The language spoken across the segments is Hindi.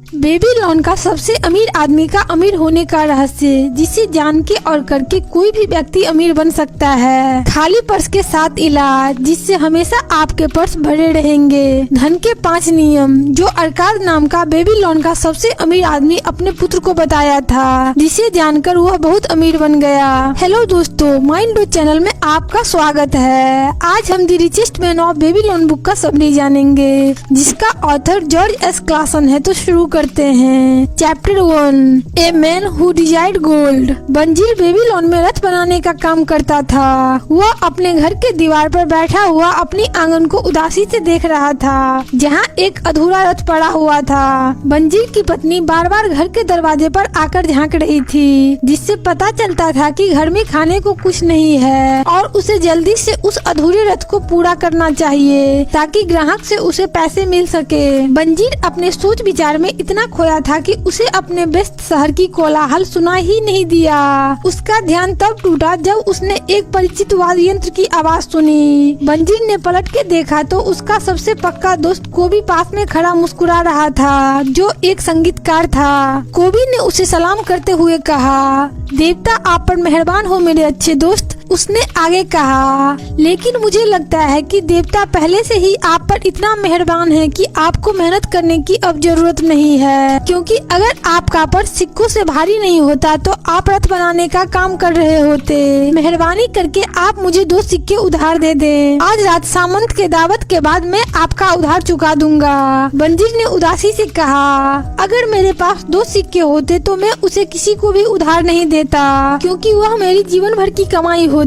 बेबीलोन का सबसे अमीर आदमी का अमीर होने का रहस्य, जिसे जान के और करके कोई भी व्यक्ति अमीर बन सकता है। खाली पर्स के साथ इलाज, जिससे हमेशा आपके पर्स भरे रहेंगे। धन के 5 नियम, जो अरकाद नाम का बेबीलोन का सबसे अमीर आदमी अपने पुत्र को बताया था, जिसे जानकर वह बहुत अमीर बन गया। हेलो दोस्तों, माइंड डो चैनल में आपका स्वागत है। आज हम the richest man of Babylon book का समरी जानेंगे, जिसका ऑथर जॉर्ज एस क्लासन है। तो शुरू करते हैं। Chapter 1, a man who desired gold. Bansir Babylon में रथ बनाने का काम करता था। वह अपने घर के दीवार पर बैठा हुआ अपनी आंगन को उदासी से देख रहा था, जहाँ एक अधूरा रथ पड़ा हुआ था। बंजीर की पत्नी बार बार घर के दरवाजे पर आकर झांक रही थी, जिससे पता चलता था कि घर में खाने को कुछ नहीं है और उसे जल्दी से उस अधूरे रथ को पूरा करना चाहिए, ताकि ग्राहक से उसे पैसे मिल सके। बंजीर अपने सोच विचार में इतना खोया था कि उसे अपने व्यस्त शहर की कोलाहल सुना ही नहीं दिया। उसका ध्यान तब टूटा जब उसने एक परिचित वाद्य यंत्र की आवाज सुनी। बंजीर ने पलट के देखा तो उसका सबसे पक्का दोस्त कोबी पास में खड़ा मुस्कुरा रहा था, जो एक संगीतकार था। कोबी ने उसे सलाम करते हुए कहा, देवता आप पर मेहरबान हो मेरे अच्छे दोस्त। उसने आगे कहा, लेकिन मुझे लगता है कि देवता पहले से ही आप पर इतना मेहरबान है कि आपको मेहनत करने की अब जरूरत नहीं है, क्योंकि अगर आपका पर्स सिक्कों से भारी नहीं होता तो आप रथ बनाने का काम कर रहे होते। मेहरबानी करके आप मुझे 2 सिक्के उधार दे दें। आज रात सामंत के दावत के बाद मैं आपका उधार चुका दूंगा। बंजीर ने उदासी से कहा, अगर मेरे पास 2 सिक्के होते तो मैं उसे किसी को भी उधार नहीं देता, क्योंकि वह मेरी जीवन भर की कमाई होती।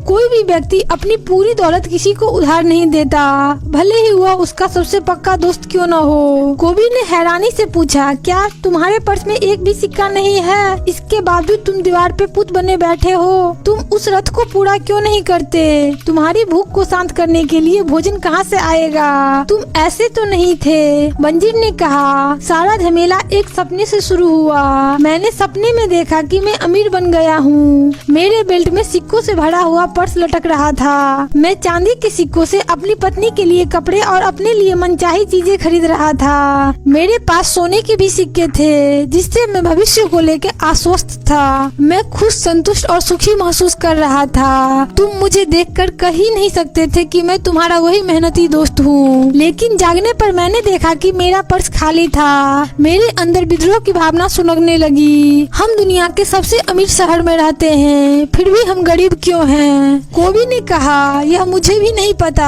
कोई भी व्यक्ति अपनी पूरी दौलत किसी को उधार नहीं देता, भले ही वह उसका सबसे पक्का दोस्त क्यों न हो। कोबी ने हैरानी से पूछा, क्या तुम्हारे पर्स में एक भी सिक्का नहीं है? इसके बावजूद तुम दीवार पे पुत बने बैठे हो। तुम उस रथ को पूरा क्यों नहीं करते? तुम्हारी भूख को शांत करने के लिए भोजन कहाँ से आएगा? तुम ऐसे तो नहीं थे। बंजीर ने कहा, सारा झमेला एक सपने से शुरू हुआ। मैंने सपने में देखा कि मैं अमीर बन गया हूँ। मेरे बेल्ट में सिक्कों से भरा हुआ पर्स लटक रहा था। मैं चांदी के सिक्कों से अपनी पत्नी के लिए कपड़े और अपने लिए मनचाही चीजें खरीद रहा था। मेरे पास सोने के भी सिक्के थे, जिससे मैं भविष्य को लेकर आश्वस्त था। मैं खुश, संतुष्ट और सुखी महसूस कर रहा था। तुम मुझे देखकर कह ही नहीं सकते थे कि मैं तुम्हारा वही मेहनती दोस्त हूँ। लेकिन जागने पर मैंने देखा कि मेरा पर्स खाली था। मेरे अंदर विद्रोह की भावना सुलगने लगी। हम दुनिया के सबसे अमीर शहर में रहते हैं, फिर भी हम गरीब क्यों हैं? कोबी ने कहा, यह मुझे भी नहीं पता।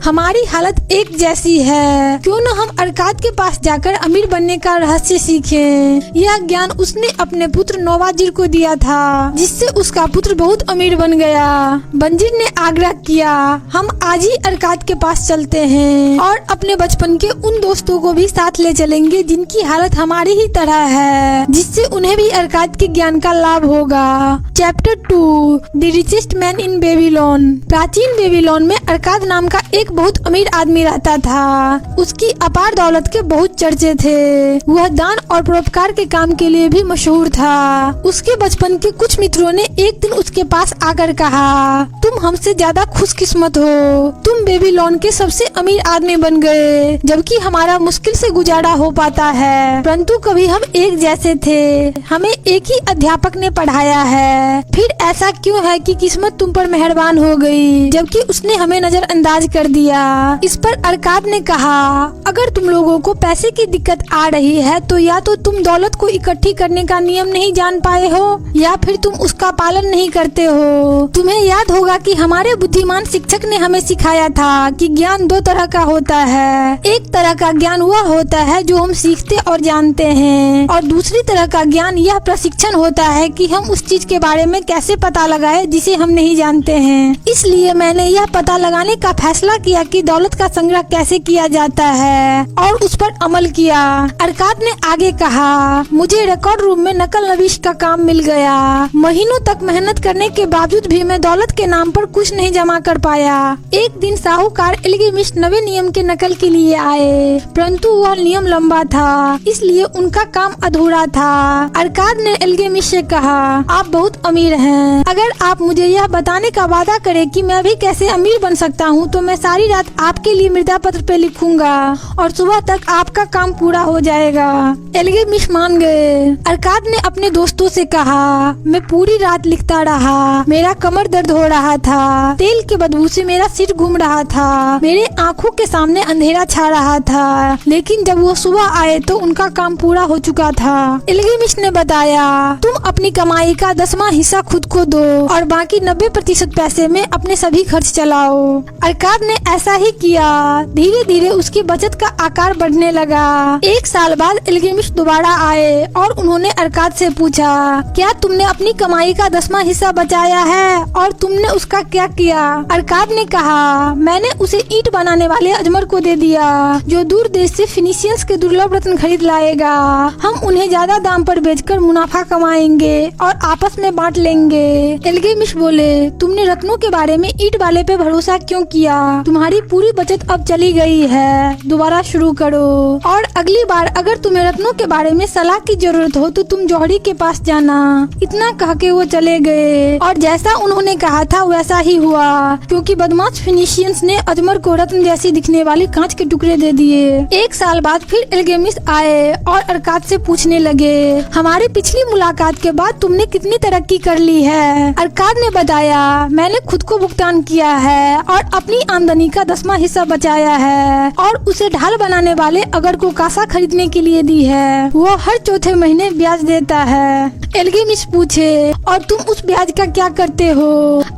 हमारी हालत एक जैसी है। क्यों न हम अरकाद के पास जाकर अमीर बनने का रहस्य सीखें। यह ज्ञान उसने अपने पुत्र नोवाजिर को दिया था, जिससे उसका पुत्र बहुत अमीर बन गया। बंजीर ने आग्रह किया, हम आज ही अरकाद के पास चलते हैं और अपने बचपन के उन दोस्तों को भी साथ ले चलेंगे जिनकी हालत हमारी ही तरह है, जिससे उन्हें भी अरकाद के ज्ञान का लाभ होगा। Chapter 2, the richest man in Babylon. प्राचीन बेबीलोन में अरकाद नाम का एक बहुत अमीर आदमी रहता था। उसकी अपार दौलत के बहुत चर्चे थे। वह दान और परोपकार के काम के लिए भी मशहूर था। उसके बचपन के कुछ मित्रों ने एक दिन उसके पास आकर कहा, तुम हमसे ज्यादा खुशकिस्मत हो। तुम बेबीलोन के सबसे अमीर आदमी बन गए, जबकि हमारा मुश्किल से गुजारा हो पाता है। परंतु कभी हम एक जैसे थे। हमें एक ही अध्यापक ने पढ़ाया है। फिर ऐसा क्यों है कि किस्मत तुम पर मेहरबान हो गई, जबकि उसने हमें नजरअंदाज कर दिया। इस पर अरकाद ने कहा, अगर तुम लोगों को पैसे की दिक्कत आ रही है तो या तो तुम दौलत को इकट्ठी करने का नियम नहीं जान पाए हो, या फिर तुम उसका पालन नहीं करते हो। तुम्हें याद होगा कि हमारे बुद्धिमान शिक्षक ने हमें सिखाया था कि ज्ञान 2 तरह का होता है। एक तरह का ज्ञान वह होता है जो हम सीखते और जानते हैं, और दूसरी तरह का ज्ञान यह प्रशिक्षण होता है कि हम उस चीज के बारे में कैसे पता लगाए जिसे हम नहीं जानते हैं। इसलिए मैंने यह पता लगाने का फैसला किया कि दौलत का संग्रह कैसे किया जाता है, और उस पर अमल किया। अरकाद ने आगे कहा, मुझे रिकॉर्ड रूम में नकल नवीश का काम मिल गया। महीनों तक मेहनत करने के बावजूद भी मैं दौलत के नाम पर कुछ नहीं जमा कर पाया। एक दिन साहूकार इल्तुतमिश नवे नियम के नकल के लिए आए, परंतु वह नियम लंबा था, इसलिए उनका काम अधूरा था। अरकाद ने इल्तुतमिश से कहा, आप बहुत अमीर हैं। अगर आप मुझे यह बताने का वादा करें कि मैं भी कैसे अमीर बन सकता हूँ तो मैं सारी रात आपके लिए मृदा पत्र पे लिखूंगा और सुबह तक आपका काम पूरा हो जाएगा। इल्तुतमिश मान गए। अरकाद ने अपने दोस्तों से कहा, मैं पूरी रात लिखता रहा, मेरा कमर दर्द हो रहा था, तेल की बदबू से मेरा सिर घूम रहा था, मेरे आंखों के सामने अंधेरा छा रहा था, लेकिन जब वो सुबह आए तो उनका काम पूरा हो चुका था। इल्तुतमिश ने बताया, तुम अपनी कमाई का 10वां हिस्सा खुद को दो और बाकी 90% पैसे में अपने सभी खर्च चलाओ। अरकाद ने ऐसा ही किया। धीरे धीरे उसकी बचत का आकार बढ़ने लगा। 1 साल बाद इल्तुतमिश दोबारा आए और उन्होंने अरकाद से पूछा, क्या तुमने अपनी कमाई का 10वां हिस्सा बचाया है और तुमने उसका क्या किया? अरकाद ने कहा, मैंने उसे ईंट बनाने वाले अजमर को दे दिया, जो दूर देश से फिनिशियंस के दुर्लभ रत्न खरीद लाएगा। हम उन्हें ज्यादा दाम पर बेचकर मुनाफा कमाएंगे और आपस में बांट लेंगे। इल्तुतमिश बोले, तुमने रत्नों के बारे में ईंट वाले पे भरोसा क्यों किया? तुम्हारी पूरी बचत अब चली गई है, दोबारा शुरू करो और अगली बार अगर तुम्हें रत्नों के बारे में सलाह की जरूरत हो तो तुम जौहरी के पास जाना। इतना कह के वो चले गए और जैसा उन्होंने कहा था वैसा ही हुआ, क्योंकि बदमाश फिनिशियंस ने अजमर को रत्न जैसी दिखने वाली कांच के टुकड़े दे दिए। 1 साल बाद फिर इल्तुतमिश आए और अरकाद से पूछने लगे, हमारी पिछली मुलाकात के बाद तुमने कितनी तरक्की कर ली है? अरकाद ने बताया, मैंने खुद को भुगतान किया है और अपनी आमदनी का 10वां हिस्सा बचाया है और उसे ढाल बनाने वाले अगर को कासा खरीदने के लिए दी है। वो हर चौथे महीने ब्याज देता है। इल्तुतमिश पूछे, और तुम उस ब्याज का क्या करते हो?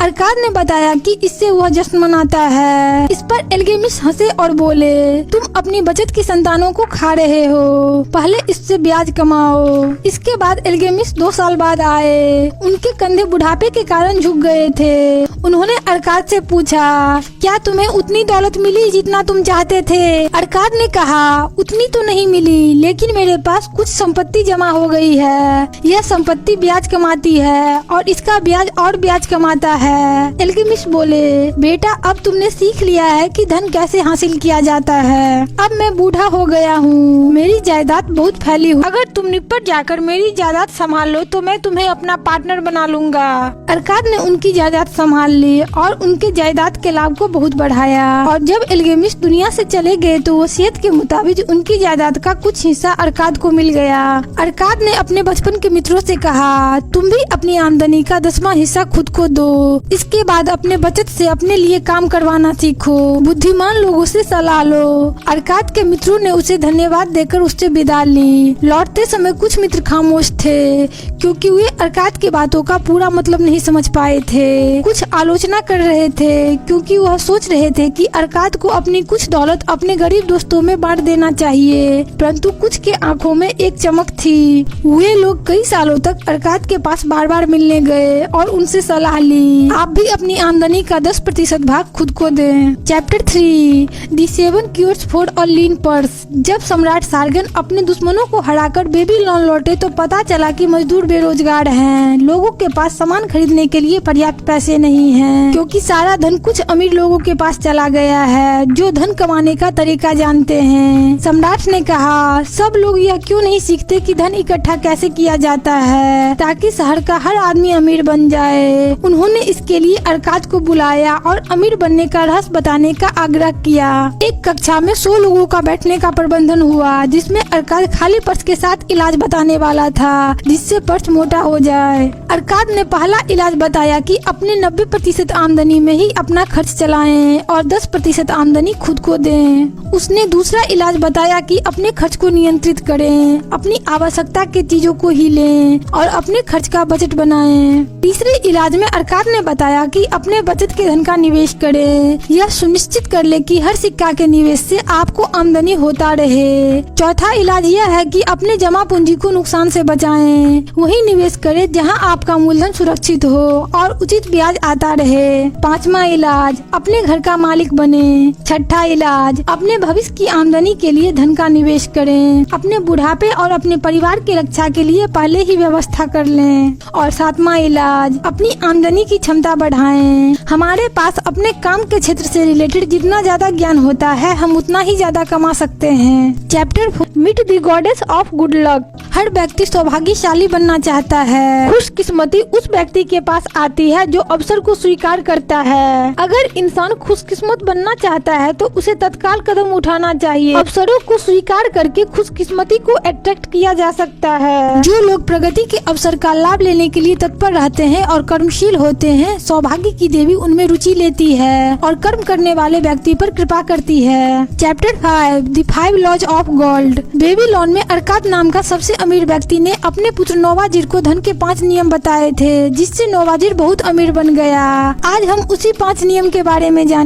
अरकाद ने बताया कि इससे वह जश्न मनाता है। इस पर इल्तुतमिश हंसे और बोले, तुम अपनी बचत की संतानों को खा रहे हो, पहले इससे ब्याज कमाओ। इसके बाद इल्तुतमिश 2 साल बाद आए। उनके कंधे बुढ़ापे के कारण झुक गए थे। उन्होंने अरकाद से पूछा, क्या तुम्हें उतनी दौलत मिली जितना तुम चाहते थे? अरकाद ने कहा, उतनी तो नहीं मिली, लेकिन मेरे पास कुछ संपत्ति जमा हो गई है। यह संपत्ति ब्याज कमाती है और इसका ब्याज और ब्याज कमाता है। इल्तुतमिश बोले, बेटा अब तुमने सीख लिया है कि धन कैसे हासिल किया जाता है। अब मैं बूढ़ा हो गया हूँ, मेरी जायदाद बहुत फैली हुई, अगर तुम निपट जाकर मेरी जायदाद संभाल लो तो मैं तुम्हें अपना पार्टनर बना लूंगा। अरकाद ने उनकी जायदाद संभाल ली और उनके जायदाद के लाभ को बहुत बढ़ाया। और जब इल्तुतमिश दुनिया से चले गए तो वसीयत के मुताबिक उनकी जायदाद का कुछ हिस्सा अरकाद को मिल गया। अरकाद ने अपने बचपन के मित्रों से कहा, तुम भी अपनी आमदनी का 10वां हिस्सा खुद को दो। इसके बाद अपने बचत से अपने लिए काम करवाना सीखो, बुद्धिमान लोगों से सलाह लो। अरकाद के मित्रों ने उसे धन्यवाद देकर उससे विदा ली। लौटते समय कुछ मित्र खामोश थे, क्योंकि वे अरकाद की बातों का पूरा मतलब नहीं समझ पाए थे। कुछ आलोचना कर रहे थे, क्योंकि वह सोच रहे थे कि अरकाद को अपनी कुछ दौलत अपने गरीब दोस्तों में बांट देना चाहिए, परंतु कुछ के आंखों में एक चमक थी। वे लोग कई सालों तक अरकाद के पास बार बार मिलने गए और उनसे सलाह ली। आप भी अपनी आमदनी का 10% भाग खुद को दें। Chapter 3 the 7 cures for a lean purse. जब सम्राट सार्गन अपने दुश्मनों को हराकर बेबीलोन लौटे तो पता चला कि मजदूर बेरोजगार हैं। लोगों के पास सामान खरीदने के लिए पर्याप्त पैसे नहीं हैं, क्योंकि सारा धन कुछ अमीर लोगों के पास चला गया है जो धन कमाने का तरीका जानते हैं। सम्राट ने कहा, सब लोग यह क्यों नहीं सीखते कि धन इकट्ठा कैसे किया जाता है ताकि शहर का हर आदमी अमीर बन जाए। उन्होंने इसके लिए अरकाद को बुलाया और अमीर बनने का रहस्य बताने का आग्रह किया। एक कक्षा में 100 लोगों का बैठने का प्रबंधन हुआ, जिसमें अरकाद खाली पर्स के साथ इलाज बताने वाला था, जिससे पर्स मोटा हो जाए। अरकाद ने पहला इलाज बताया कि अपने 90% आमदनी में ही अपना खर्च चलाएं और 10% आमदनी खुद को दें। उसने दूसरा इलाज बताया कि अपने खर्च को नियंत्रित करें, अपनी आवश्यकता के चीजों को ही लें और अपने खर्च का बजट बनाएं। तीसरे इलाज में अरकाद ने बताया कि अपने बचत के धन का निवेश करें, यह सुनिश्चित कर ले कि हर सिक्का के निवेश से आपको आमदनी होता रहे। चौथा इलाज यह है कि अपने जमा पूंजी को नुकसान से बचाएं, वही निवेश करें जहां आपका मूलधन सुरक्षित हो और उचित ब्याज आता रहे। पांचवा इलाज, अपने घर का मालिक बने। छठा इलाज, अपने भविष्य की आमदनी के लिए धन का निवेश करें, अपने बुढ़ापे और अपने परिवार की रक्षा के लिए पहले ही व्यवस्था कर लें। और सातवां इलाज, अपनी आमदनी की क्षमता बढ़ाएं। हमारे पास अपने काम के क्षेत्र से रिलेटेड जितना ज्यादा ज्ञान होता है हम उतना ही ज्यादा कमा सकते हैं। Chapter 4 meet the goddess of good luck. हर व्यक्ति सौभाग्यशाली बनना चाहता है। खुशकिस्मती उस व्यक्ति के पास आती है जो अवसर को स्वीकार करता है। अगर इंसान खुश खुशकिस्मत बनना चाहता है तो उसे तत्काल कदम उठाना चाहिए। अवसरों को स्वीकार करके खुशकिस्मती को अट्रैक्ट किया जा सकता है। जो लोग प्रगति के अवसर का लाभ लेने के लिए तत्पर रहते हैं और कर्मशील होते हैं, सौभाग्य की देवी उनमें रुचि लेती है और कर्म करने वाले व्यक्ति पर कृपा करती है। Chapter 5 the 5 laws of gold. Babylon में अरकात नाम का सबसे अमीर व्यक्ति ने अपने पुत्र नोवाजिर को धन के 5 नियम बताए थे, जिससे नोवाजिर बहुत अमीर बन गया। आज हम उसी 5 नियम के बारे में जानेंगे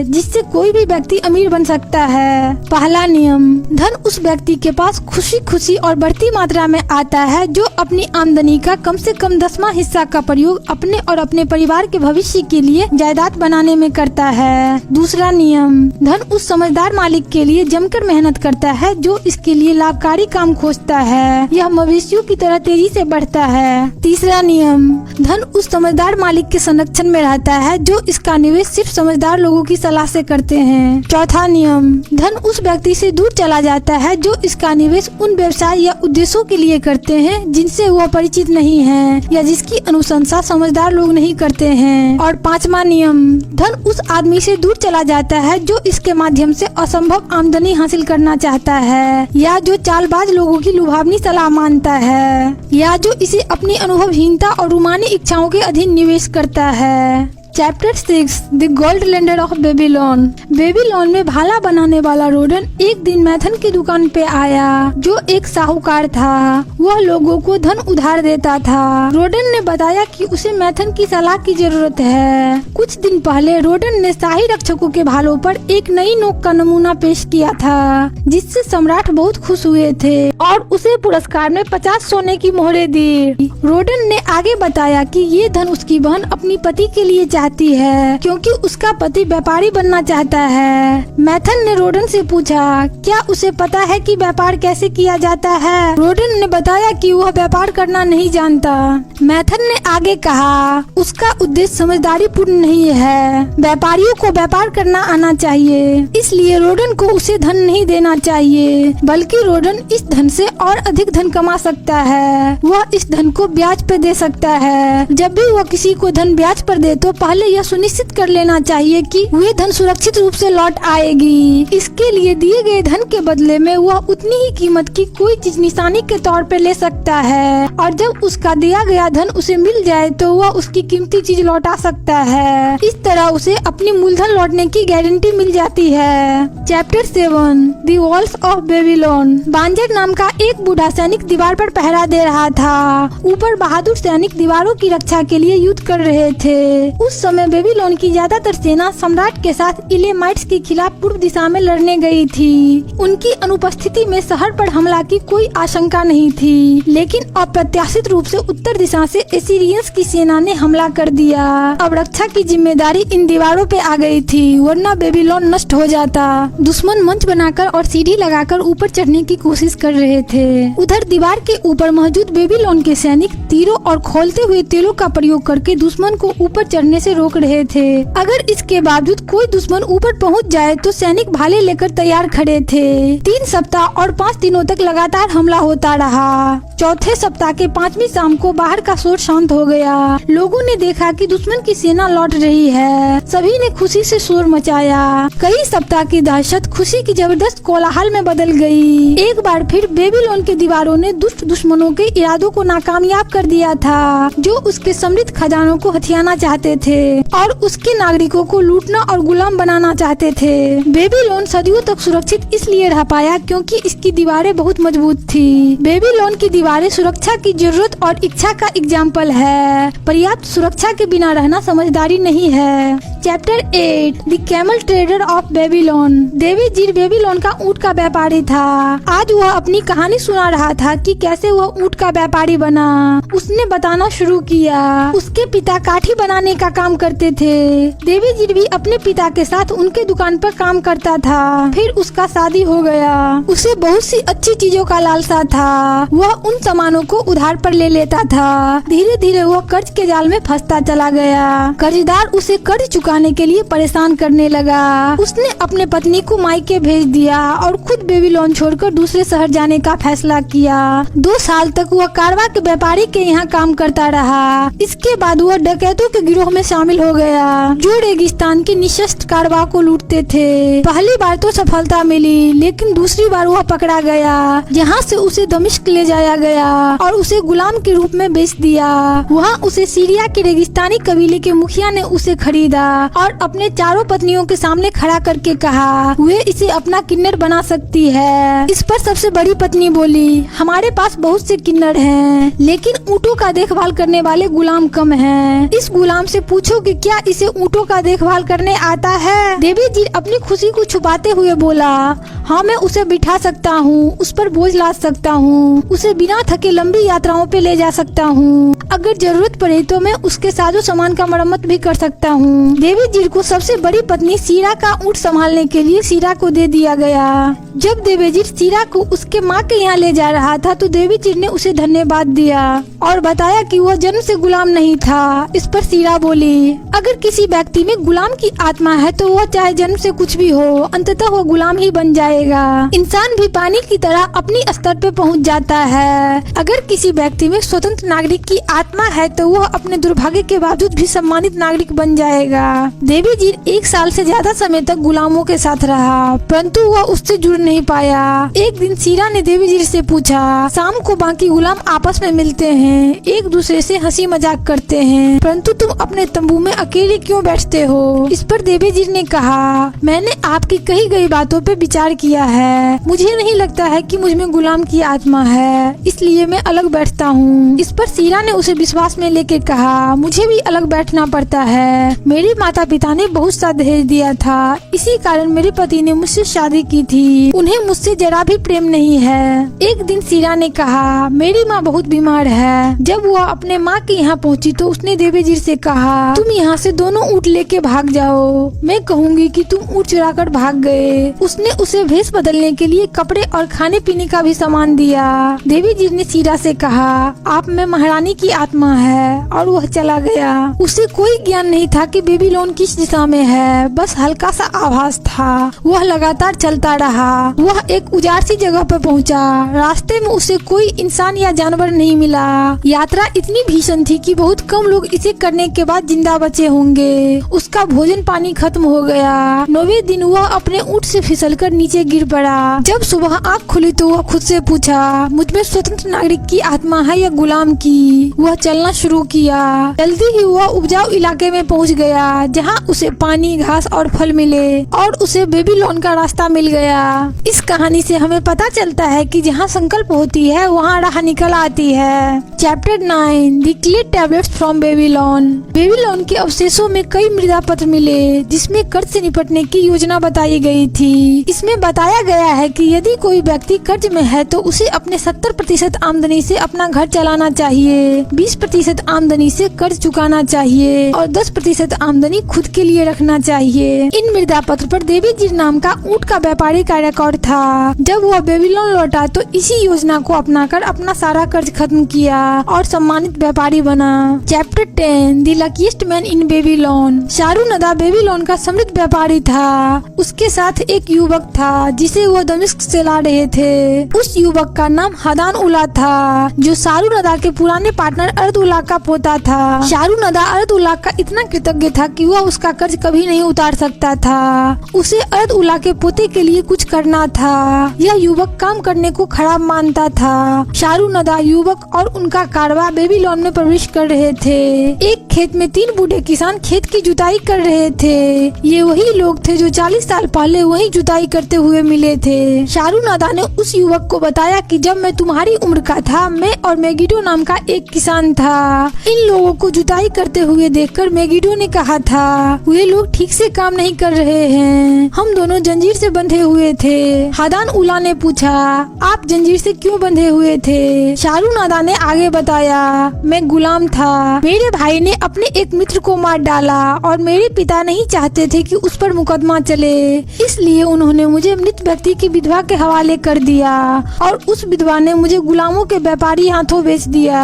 जिससे कोई भी व्यक्ति अमीर बन सकता है। पहला नियम, धन उस व्यक्ति के पास खुशी खुशी और बढ़ती मात्रा में आता है जो अपनी आमदनी का कम से कम 10वां हिस्सा का प्रयोग अपने और अपने परिवार के भविष्य के लिए जायदाद बनाने में करता है। दूसरा नियम, धन उस समझदार मालिक के लिए जमकर मेहनत करता है जो इसके लिए लाभकारी काम खोजता है। यह मवेशियों की तरह तेजी से बढ़ता है। तीसरा नियम, धन उस समझदार मालिक के संरक्षण में रहता है जो इसका निवेश सिर्फ समझदार लोगों की सलाह से करते हैं। चौथा नियम, धन उस व्यक्ति से दूर चला जाता है जो इसका निवेश उन व्यवसाय या उद्देश्यों के लिए करते हैं जिनसे वह परिचित नहीं है या जिसकी अनुशंसा समझदार लोग नहीं करते हैं। और पांचवा नियम, धन उस आदमी से दूर चला जाता है जो इसके माध्यम से असंभव आमदनी हासिल करना चाहता है या जो चालबाज लोगों की लुभावनी सलाह मानता है या जो इसे अपनी अनुभवहीनता और रूमानी इच्छाओं के अधीन निवेश करता है। Chapter 6 the gold lender of Babylon. Babylon में भाला बनाने वाला रोडन एक दिन मैथन की दुकान पे आया जो एक साहूकार था। वह लोगों को धन उधार देता था। रोडन ने बताया कि उसे मैथन की सलाह की जरूरत है। कुछ दिन पहले रोडन ने शाही रक्षकों के भालों पर एक नई नोक का नमूना पेश किया था जिससे सम्राट बहुत खुश हुए थे और उसे पुरस्कार में 50 सोने की मोहरें दी। रोडन ने आगे बताया कि ये धन उसकी बहन अपनी पति के लिए चाहती है क्योंकि उसका पति व्यापारी बनना चाहता है। मैथन ने रोडन से पूछा, क्या उसे पता है कि व्यापार कैसे किया जाता है? रोडन ने बताया कि वह व्यापार करना नहीं जानता। मैथन ने आगे कहा, उसका उद्देश्य समझदारी पूर्ण नहीं है। व्यापारियों को व्यापार करना आना चाहिए, इसलिए रोडन को उसे धन नहीं देना चाहिए, बल्कि रोडन इस धन से और अधिक धन कमा सकता है। वह इस धन को ब्याज पे दे सकता है। जब भी वह किसी को धन ब्याज पर दे तो पहले यह सुनिश्चित कर लेना चाहिए कि वे धन सुरक्षित रूप से लौट आएगी। इसके लिए दिए गए धन के बदले में वह उतनी ही कीमत की कोई चीज निशानी के तौर पे ले सकता है और जब उसका दिया गया धन उसे मिल जाए तो वह उसकी कीमती चीज लौटा सकता है। इस तरह उसे अपनी मूलधन लौटने की गारंटी मिल जाती है। Chapter 7 the walls of Babylon. Banzar नाम का एक बूढ़ा सैनिक दीवार पर पहरा दे रहा था। ऊपर बहादुर सैनिक दीवारों की रक्षा के लिए युद्ध कर रहे थे। उस समय बेबीलोन की ज्यादातर सेना सम्राट के साथ इलेमाइट्स के खिलाफ पूर्व दिशा में लड़ने गई थी। उनकी अनुपस्थिति में शहर पर हमला की कोई आशंका नहीं थी, लेकिन अप्रत्याशित रूप से उत्तर दिशा से एसीरियंस की सेना ने हमला कर दिया। अब रक्षा की जिम्मेदारी इन दीवारों पे आ गई थी, वरना बेबीलोन नष्ट हो जाता। दुश्मन मंच बनाकर और सीढ़ी लगाकर ऊपर चढ़ने की कोशिश कर रहे थे। उधर दीवार के ऊपर मौजूद बेबीलोन के सैनिक तीरों और खोलते हुए तेलों का प्रयोग करके दुश्मन को ऊपर चढ़ने से रोक रहे थे। अगर इसके बावजूद कोई दुश्मन ऊपर पहुंच जाए तो सैनिक भाले लेकर तैयार खड़े थे। 3 सप्ताह और 5 दिनों तक लगातार हमला होता रहा। चौथे सप्ताह के 5वीं शाम को बाहर का शोर शांत हो गया। लोगों ने देखा कि दुश्मन की सेना लौट रही है। सभी ने खुशी से शोर मचाया। कई सप्ताह की दहशत खुशी की जबरदस्त कोलाहल में बदल गई। एक बार फिर बेबीलोन के दीवारों ने दुष्ट दुश्मनों के इरादों को नाकामयाब कर दिया था, जो उसके समृद्ध खजानों को हथियाना चाहते थे और उसके नागरिकों को लूटना और गुलाम बनाना चाहते थे। बेबीलोन सदियों तक सुरक्षित इसलिए रह पाया क्योंकि इसकी दीवारें बहुत मजबूत थी। बेबीलोन की दीवारें सुरक्षा की जरूरत और इच्छा का एग्जाम्पल है। पर्याप्त सुरक्षा के बिना रहना समझदारी नहीं है। Chapter 8 the camel trader of Babylon. Dabasir Babylon का ऊंट का व्यापारी था। आज वह अपनी कहानी सुना रहा था कि कैसे वह ऊंट का व्यापारी बना। उसने बताना शुरू किया। उसके पिता काठी बनाने का काम करते थे। देवी जीर भी अपने पिता के साथ उनके दुकान पर काम करता था। फिर उसका शादी हो गया। उसे बहुत सी अच्छी चीजों का लालसा था। वह उन सामानों को उधार पर ले लेता था। धीरे धीरे वह कर्ज के जाल में फंसता चला गया। कर्जदार उसे कर्ज चुकाने के लिए परेशान करने लगा। उसने अपने पत्नी को मायके भेज दिया और खुद बेबीलोन छोड़कर दूसरे शहर जाने का फैसला किया। 2 साल तक वह कारवा के व्यापारी के यहाँ काम करता रहा। इसके बाद वह डकैतों के गिरोह में शामिल हो गया, जो रेगिस्तान के निशस्त्र कारवां को लूटते थे। पहली बार तो सफलता मिली, लेकिन दूसरी बार वह पकड़ा गया, जहाँ से उसे दमिश्क ले जाया गया और उसे गुलाम के रूप में बेच दिया। वहाँ उसे सीरिया के रेगिस्तानी कबीले के मुखिया ने उसे खरीदा और अपने चारों पत्नियों के सामने खड़ा करके कहा वे इसे अपना किन्नर बना सकती है। इस पर सबसे बड़ी पत्नी बोली, हमारे पास बहुत से किन्नर हैं, लेकिन ऊँटों का देखभाल करने वाले गुलाम कम हैं। इस गुलाम से पूछो कि क्या इसे ऊँटों का देखभाल करने आता है। देवी जी अपनी खुशी को छुपाते हुए बोला, हाँ मैं उसे बिठा सकता हूँ, उस पर बोझ लाद सकता हूँ, उसे बिना थके लंबी यात्राओं पे ले जा सकता हूँ। अगर जरूरत पड़े तो मैं उसके साजो सामान का मरम्मत भी कर सकता हूँ। देवी जी को सबसे बड़ी पत्नी सीरा का ऊँट संभालने के लिए सीरा को दे दिया गया। जब देवी जी सीरा को उसके माँ के यहाँ ले जा रहा था तो देवी जी ने उसे धन्यवाद दिया और बताया कि वह जन्म से गुलाम नहीं था। इस पर सीरा बोली, अगर किसी व्यक्ति में गुलाम की आत्मा है तो वह चाहे जन्म से कुछ भी हो, अंततः वह गुलाम ही बन जाएगा। इंसान भी पानी की तरह अपनी स्तर पे पहुंच जाता है। अगर किसी व्यक्ति में स्वतंत्र नागरिक की आत्मा है तो वह अपने दुर्भाग्य के बावजूद भी सम्मानित नागरिक बन जाएगा। देवी जी 1 साल से ज्यादा समय तक गुलामों के साथ रहा, परंतु वह उससे जुड़ नहीं पाया। एक दिन सीरा ने देवी जी से पूछा, शाम को बाकी गुलाम आपस में मिलते हैं, एक दूसरे से हंसी मजाक करते हैं, परंतु तुम अपने तंबू में अकेले क्यों बैठते हो। इस पर देवी जी ने कहा, मैंने आपकी कही गई बातों पे विचार किया है, मुझे नहीं लगता है कि मुझ में गुलाम की आत्मा है, इसलिए मैं अलग बैठता हूँ। इस पर सीरा ने उसे विश्वास में लेके कहा, मुझे भी अलग बैठना पड़ता है, मेरे माता पिता ने बहुत सा दहेज दिया था, इसी कारण मेरे पति ने मुझसे शादी की थी, उन्हें मुझसे जरा भी प्रेम नहीं है। एक दिन सीरा ने कहा, मेरी माँ बहुत बीमार है। जब वह अपने माँ के यहाँ पहुँची तो उसने देवी जी से कहा, तुम यहाँ से दोनों ऊँट लेके भाग जाओ, मैं कहूँगी कि तुम ऊँट चुरा कर भाग गए। उसने उसे भेष बदलने के लिए कपड़े और खाने पीने का भी सामान दिया। देवी जी ने सीरा से कहा, आप में महारानी की आत्मा है, और वह चला गया। उसे कोई ज्ञान नहीं था कि बेबीलोन किस दिशा में है, बस हल्का सा आभास था। वह लगातार चलता रहा। वह एक उजाड़ सी जगह पर पहुंचा। रास्ते में उसे कोई इंसान या जानवर नहीं मिला। यात्रा इतनी भीषण थी कि बहुत कम लोग इसे करने के बाद जिंदा बचे होंगे। उसका भोजन पानी खत्म हो गया। 9वें दिन वह अपने ऊँट से फिसलकर नीचे गिर पड़ा। जब सुबह आँख खुली तो वह खुद से पूछा, मुझ में स्वतंत्र नागरिक की आत्मा है या गुलाम की। वह चलना शुरू किया। जल्दी ही वह उपजाऊ इलाके में पहुंच गया, जहां उसे पानी, घास और फल मिले और उसे बेबीलोन का रास्ता मिल गया। इस कहानी से हमें पता चलता है कि जहां संकल्प होती है वहां राह निकल आती है। Chapter 9 the clay tablets from Babylon. Babylon के अवशेषों में कई मृदा पत्र मिले, जिसमें कर्ज से निपटने की योजना बताई गई थी। इसमें बताया गया है कि यदि कोई व्यक्ति कर्ज में है तो उसे अपने 70% आमदनी से अपना घर चलाना चाहिए, 20% आमदनी से कर्ज चुकाना चाहिए और 10% आमदनी खुद के लिए रखना चाहिए। इन मृदा पत्र पर देवी जी नाम का ऊँट का व्यापारी का रिकॉर्ड था। जब वह बेबीलोन लौटा तो इसी योजना को अपनाकर अपना सारा कर्ज खत्म किया और सम्मानित व्यापारी बना। Chapter 10 the luckiest man in Babylon. Sharru Nada Babylon का समृद्ध व्यापारी था। उसके साथ एक युवक था जिसे वह दमिश्क से ला रहे थे। उस युवक का नाम हदान उल्ला था, जो शारूनदा के पुराने पार्टनर अर्द उल्ला का पोता था। शारूनदा अर्द उल्ला का इतना कृतज्ञ था कि वह उसका कर्ज कभी नहीं उतार सकता था। उसे अर्द उल्ला के पोते के लिए कुछ करना था। यह युवक काम करने को खराब मानता था। शारूनदा युवक और उनका कारवां बेबीलोन में प्रवेश कर रहे थे। एक खेत में 3 बूढ़े किसान खेत की जुताई कर रहे थे। ये वही लोग थे जो 40 साल पहले वही जुताई करते हुए मिले थे। शारूनदा ने उस युवक को बताया कि जब मैं तुम्हारी उम्र का था, मैं और मेगिडो नाम का एक किसान था। इन लोगों को जुताई करते हुए देखकर मेगिडो ने कहा था, वे लोग ठीक से काम नहीं कर रहे हैं, हम दोनों जंजीर से बंधे हुए थे। हदान उल्ला ने पूछा, आप जंजीर से क्यों बंधे हुए थे? शारूनदा ने आगे बताया, मैं गुलाम था। मेरे भाई ने अपने एक मित्र को मार डाला और मेरे पिता नहीं चाहते थे कि उस पर मुकदमा चले, इसलिए उन्होंने मुझे मृत व्यक्ति की विधवा के हवाले कर दिया और उस विधवा ने मुझे गुलामों के व्यापारी हाथों बेच दिया।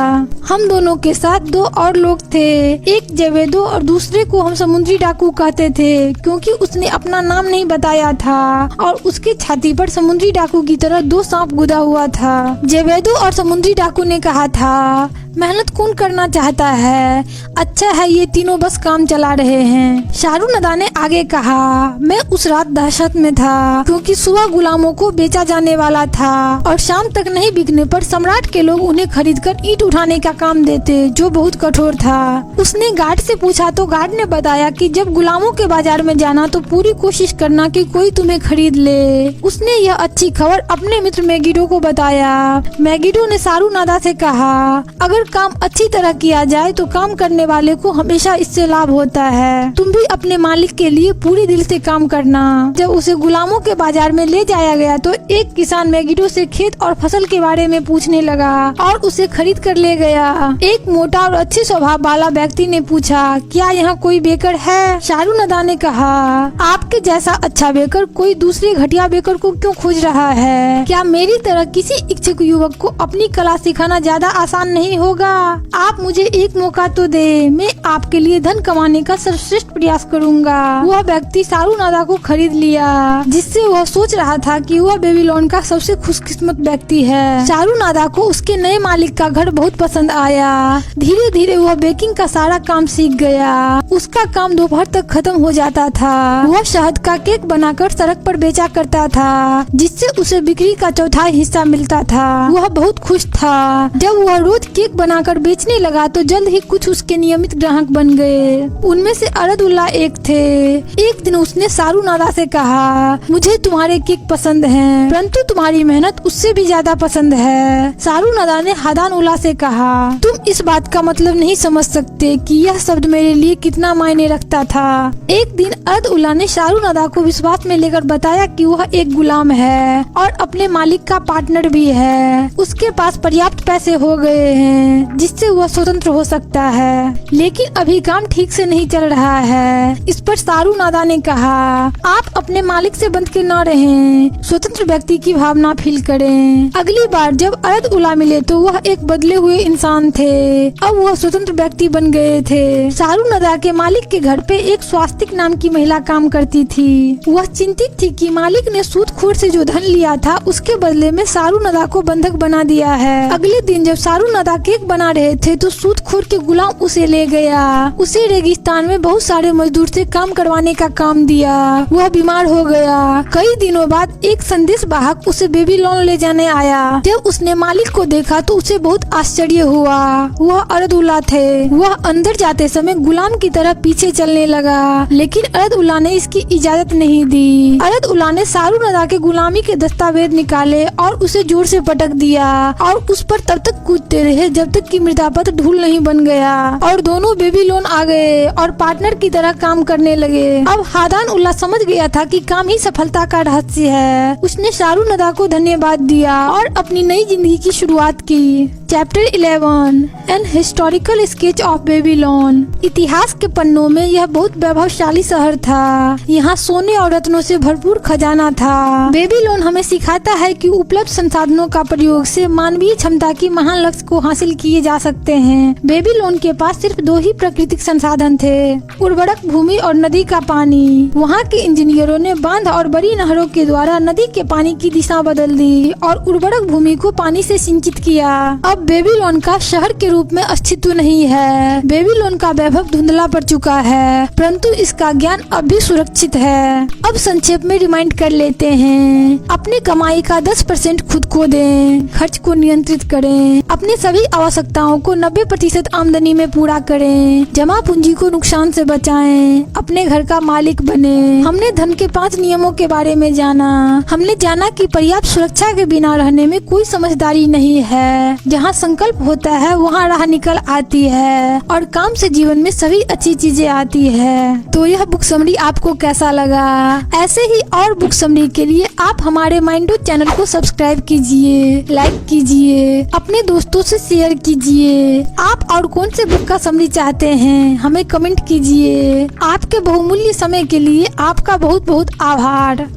हम दोनों के साथ 2 और लोग थे, एक जेवेदो और दूसरे को हम समुद्री डाकू कहते थे, क्योंकि उसने अपना नाम नहीं बताया था और उसके छाती पर समुद्री डाकू की तरह 2 सांप गुदा हुआ था। जेवेदो और समुद्री डाकू ने कहा था, मेहनत कौन करना चाहता है। अच्छा है ये तीनों बस काम चला रहे हैं। शाहरुनदा ने आगे कहा, मैं उस रात दहशत में था क्योंकि सुबह गुलामों को बेचा जाने वाला था और शाम तक नहीं बिकने पर सम्राट के लोग उन्हें खरीदकर ईंट उठाने का काम देते, जो बहुत कठोर था। उसने गार्ड से पूछा तो गार्ड ने बताया कि जब गुलामों के बाजार में जाना तो पूरी कोशिश करना कि कोई तुम्हें खरीद ले। उसने यह अच्छी खबर अपने मित्र मैगिडो को बताया। मैगिडो ने शाहरुनदा से कहा, अगर काम अच्छी तरह किया जाए तो काम करने वाले को हमेशा इससे लाभ होता है। तुम भी अपने मालिक के लिए पूरी दिल से काम करना। जब उसे गुलामों के बाजार में ले जाया गया तो एक किसान मैगिडो से खेत और फसल के बारे में पूछने लगा और उसे खरीद कर ले गया। एक मोटा और अच्छे स्वभाव वाला व्यक्ति ने पूछा, क्या यहाँ कोई बेकर है? शाहरुनदा ने कहा, आपके जैसा अच्छा बेकर कोई दूसरे घटिया बेकर को क्यों खोज रहा है? क्या मेरी तरह किसी इच्छुक युवक को अपनी कला सिखाना ज्यादा आसान नहीं होगा? आप मुझे एक मौका तो दे, मैं आपके लिए धन कमाने का सर्वश्रेष्ठ प्रयास करूंगा। वह व्यक्ति शाहरुनदा को खरीद लिया, जिससे वह सोच रहा था कि वह बेबीलोन का सबसे खुशकिस्मत व्यक्ति है। शाहरुनदा को उसके नए मालिक का घर बहुत पसंद आया। धीरे धीरे वह बेकिंग का सारा काम सीख गया। उसका काम दोपहर तक खत्म हो जाता था। वह शहद का केक बनाकर सड़क पर बेचा करता था, जिससे उसे बिक्री का चौथाई हिस्सा मिलता था। वह बहुत खुश था। जब वह रोज केक बनाकर बेचने लगा तो जल्द ही कुछ उसके नियमित ग्राहक बन गए। उनमें से अरदुल्ला एक थे। एक दिन उसने शाहरुनदा से कहा, मुझे तुम्हारे केक पसंद हैं, परंतु तुम्हारी मेहनत उससे भी ज्यादा पसंद है। शाहरुनदा ने हदानुल्ला से कहा, तुम इस बात का मतलब नहीं समझ सकते कि यह शब्द मेरे लिए कितना मायने रखता था। एक दिन अरदुल्ला ने शाहरुनदा को विश्वास में लेकर बताया कि वह एक गुलाम है और अपने मालिक का पार्टनर भी है। उसके पास पर्याप्त पैसे हो गए हैं जिससे वह स्वतंत्र हो सकता है, लेकिन अभी काम ठीक से नहीं चल रहा है। इस पर शाहरुनदा ने कहा, आप अपने मालिक से बंध के न रहें, स्वतंत्र व्यक्ति की भावना फील करें। अगली बार जब अरदुल्ला मिले तो वह एक बदले हुए इंसान थे। अब वह स्वतंत्र व्यक्ति बन गए थे। शाहरुनदा के मालिक के घर पे एक स्वास्तिक नाम की महिला काम करती थी। वह चिंतित थी कि मालिक ने सूदखोर से जो धन लिया था उसके बदले में शाहरुनदा को बंधक बना दिया है। अगले दिन जब शाहरुनदा केक बना रहे थे तो सूदखोर के गुलाम उसे ले गया। उसे रेगिस्तान में बहुत सारे मजदूर से काम करवाने का काम दिया। वह बीमार हो गया। कई दिनों बाद एक संदेश वाहक उसे बेबीलोन ले जाने आया। जब उसने मालिक को देखा तो उसे बहुत आश्चर्य हुआ। वह अरदुल्ला थे। वह अंदर जाते समय गुलाम की तरह पीछे चलने लगा, लेकिन अरदुल्ला ने इसकी इजाजत नहीं दी। अरदुल्ला ने शाहरुनदा के गुलामी के दस्तावेज निकाले और उसे जोर से पटक दिया और उस पर तब तक कूदते रहे जब तक कि मृदा पत्र धूल नहीं बन गया और दोनों बेबीलोन आ गए और पार्टनर की तरह काम करने लगे। अब हदानुल्ला समझ गया था कि काम ही सफलता का रहस्य है। उसने शाहरुनदा को धन्यवाद दिया और अपनी नई जिंदगी की शुरुआत की। Chapter 11 an historical sketch of Babylon. इतिहास के पन्नों में यह बहुत वैभवशाली शहर था। यहाँ सोने और रत्नों से भरपूर खजाना था। बेबीलोन हमें सिखाता है कि उपलब्ध संसाधनों का प्रयोग से मानवीय क्षमता की महान लक्ष्य को हासिल किए जा सकते हैं। बेबीलोन के पास सिर्फ दो ही प्राकृतिक संसाधन थे, उर्वरक भूमि और नदी का पानी। वहाँ के इंजीनियरों ने बांध और बड़ी नहरों के द्वारा नदी के पानी की दिशा बदल दी और उर्वरक भूमि को पानी से सिंचित किया। अब बेबीलोन का शहर के रूप में अस्तित्व नहीं है। बेबीलोन का वैभव धुंधला पड़ चुका है, परंतु इसका ज्ञान अब भी सुरक्षित है। अब संक्षेप में रिमाइंड कर लेते हैं। अपने कमाई का 10% खुद को दें, खर्च को नियंत्रित करें, अपने सभी आवश्यकताओं को 90% आमदनी में पूरा करें, जमा पूंजी को नुकसान से बचाएं, अपने घर का मालिक बने। हमने धन के 5 नियमों के बारे में जाना। हमने जाना कि पर्याप्त सुरक्षा के बिना रहने में कोई समझदारी नहीं है। जहाँ संकल्प होता है वहाँ राह निकल आती है और काम से जीवन में सभी अच्छी चीजें आती है। तो यह बुक समरी आपको कैसा लगा? ऐसे ही और बुक समरी के लिए आप हमारे माइंडो चैनल को सब्सक्राइब कीजिए, लाइक कीजिए, अपने दोस्तों से शेयर कीजिए। आप और कौन से बुक का समरी चाहते हैं हमें कमेंट कीजिए। आपके बहुमूल्य समय के लिए आपका बहुत बहुत आभार।